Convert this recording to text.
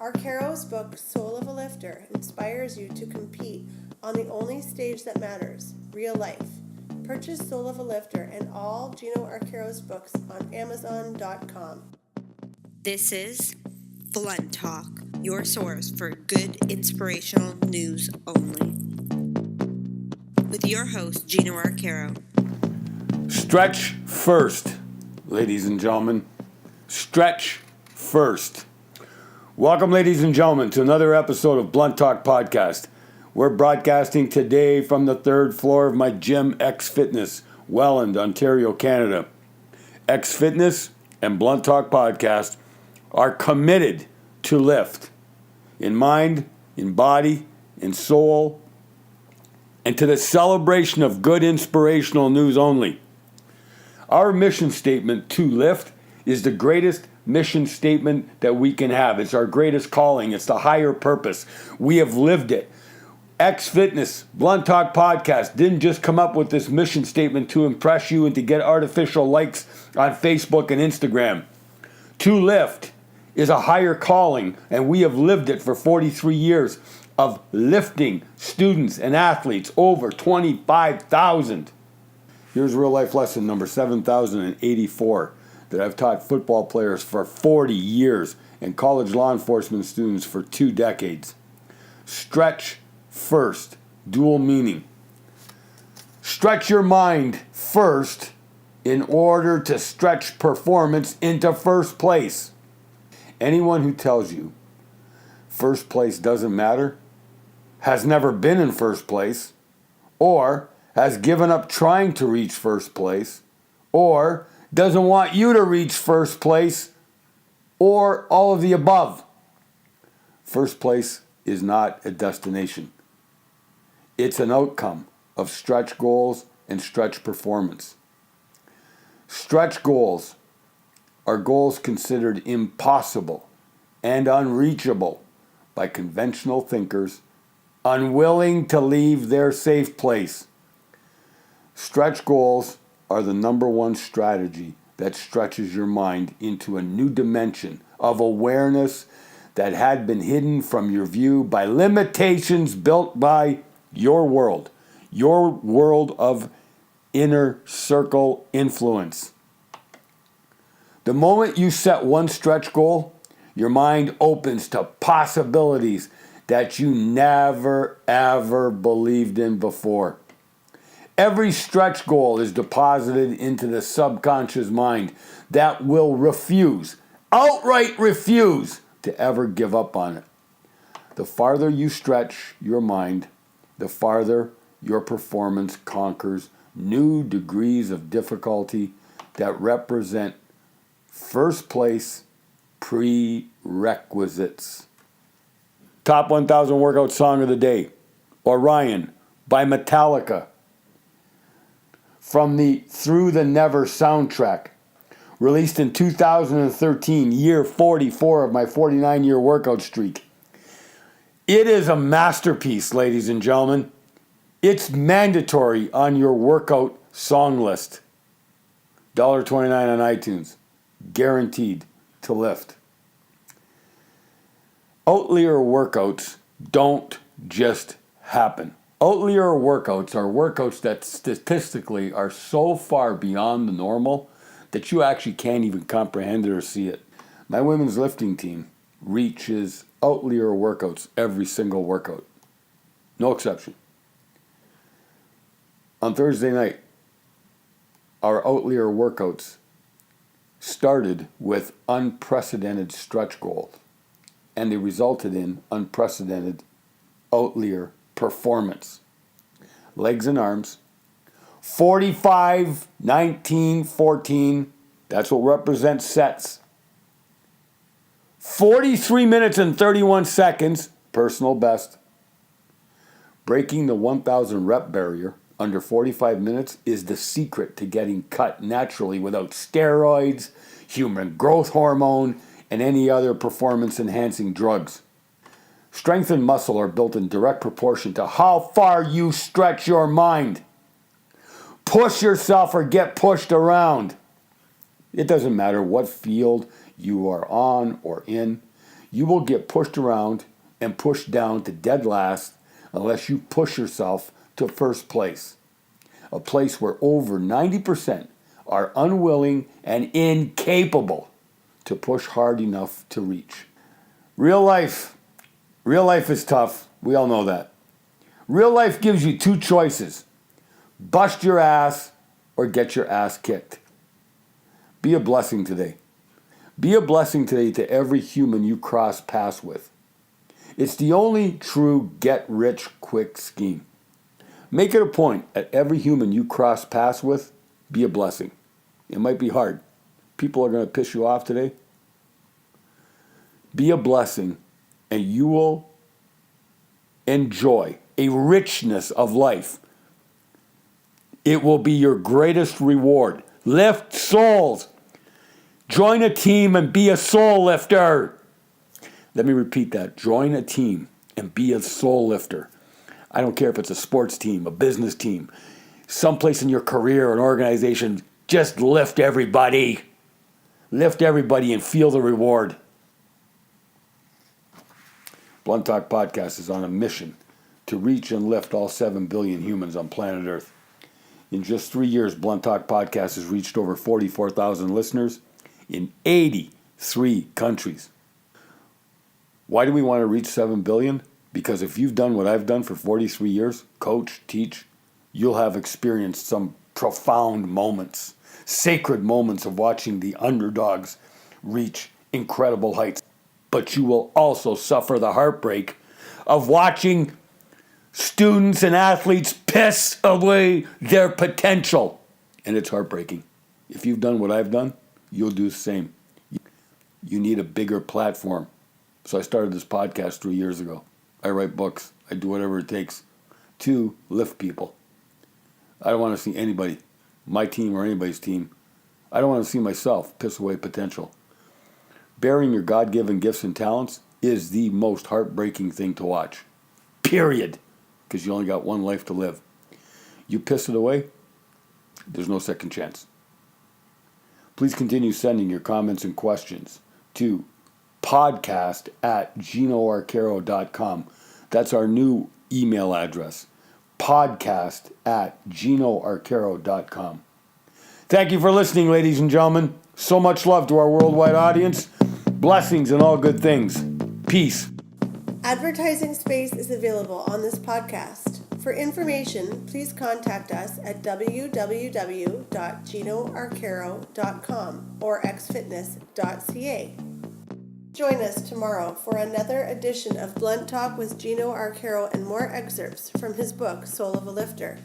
Arcaro's book, Soul of a Lifter, inspires you to compete on the only stage that matters, real life. Purchase Soul of a Lifter and all Gino Arcaro's books on Amazon.com. This is Blunt Talk, your source for good inspirational news only. With your host, Gino Arcaro. Stretch first, ladies and gentlemen. Stretch first. Welcome, ladies and gentlemen, to another episode of Blunt Talk Podcast. We're broadcasting today from the third floor of my gym, X Fitness, Welland, Ontario, Canada. X Fitness and Blunt Talk Podcast are committed to lift in mind, in body, in soul, and to the celebration of good inspirational news only. Our mission statement, to lift, is the greatest mission statement that we can have. It's our greatest calling. It's the higher purpose. We have lived it. X Fitness, Blunt Talk Podcast didn't just come up with this mission statement to impress you and to get artificial likes on Facebook and Instagram. To lift is a higher calling, and we have lived it for 43 years of lifting students and athletes, over 25,000. Here's real life lesson number 7,084 that I've taught football players for 40 years and college law enforcement students for 2 decades. Stretch first, dual meaning. Stretch your mind first in order to stretch performance into first place. Anyone who tells you first place doesn't matter, has never been in first place, or has given up trying to reach first place, or doesn't want you to reach first place, or all of the above. First place is not a destination. It's an outcome of stretch goals and stretch performance. Stretch goals are goals considered impossible and unreachable by conventional thinkers unwilling to leave their safe place. Stretch goals are the number one strategy that stretches your mind into a new dimension of awareness that had been hidden from your view by limitations built by your world of inner circle influence. The moment you set one stretch goal, your mind opens to possibilities that you never ever believed in before. Every stretch goal is deposited into the subconscious mind that will outright refuse to ever give up on it. The farther you stretch your mind, the farther your performance conquers new degrees of difficulty that represent first place prerequisites. Top 1,000 workout song of the day, Orion by Metallica, from the Through the Never soundtrack, released in 2013, year 44 of my 49-year workout streak. It is a masterpiece, ladies and gentlemen. It's mandatory on your workout song list. $1.29 on iTunes. Guaranteed to lift. Outlier workouts don't just happen. Outlier workouts are workouts that statistically are so far beyond the normal that you actually can't even comprehend it or see it. My women's lifting team reaches outlier workouts every single workout. No exception. On Thursday night, our outlier workouts started with unprecedented stretch goals, and they resulted in unprecedented outlier performance. Legs and arms, 45, 19, 14, that's what represents sets. 43 minutes and 31 seconds, personal best. Breaking the 1,000 rep barrier under 45 minutes is the secret to getting cut naturally without steroids, human growth hormone, and any other performance-enhancing drugs. Strength and muscle are built in direct proportion to how far you stretch your mind. Push yourself or get pushed around. It doesn't matter what field you are on or in. You will get pushed around and pushed down to dead last unless you push yourself to first place, a place where over 90% are unwilling and incapable to push hard enough to reach. Real life is tough. We all know that. Real life gives you two choices: bust your ass or get your ass kicked. Be a blessing today. Be a blessing today to every human you cross paths with. It's the only true get-rich-quick scheme. Make it a point at every human you cross paths with, be a blessing. It might be hard. People are going to piss you off today. Be a blessing, and you will enjoy a richness of life. It will be your greatest reward. Lift souls. Join a team and be a soul lifter. Let me repeat that. Join a team and be a soul lifter. I don't care if it's a sports team, a business team, someplace in your career or an organization. Just lift everybody. Lift everybody and feel the reward. Blunt Talk Podcast is on a mission to reach and lift all 7 billion humans on planet Earth. In just 3 years, Blunt Talk Podcast has reached over 44,000 listeners in 83 countries. Why do we want to reach 7 billion? Because if you've done what I've done for 43 years, coach, teach, you'll have experienced some profound moments, sacred moments of watching the underdogs reach incredible heights. But you will also suffer the heartbreak of watching students and athletes piss away their potential. And it's heartbreaking. If you've done what I've done, you'll do the same. You need a bigger platform. So I started this podcast 3 years ago. I write books. I do whatever it takes to lift people. I don't want to see anybody, my team or anybody's team. I don't want to see myself piss away potential. Burying your God-given gifts and talents is the most heartbreaking thing to watch. Period. Because you only got one life to live. You piss it away, there's no second chance. Please continue sending your comments and questions to podcast@ginoarcaro.com. That's our new email address. podcast@ginoarcaro.com. Thank you for listening, ladies and gentlemen. So much love to our worldwide audience. Blessings and all good things. Peace. Advertising space is available on this podcast. For information, please contact us at www.ginoarcaro.com or xfitness.ca. Join us tomorrow for another edition of Blunt Talk with Gino Arcaro and more excerpts from his book, Soul of a Lifter.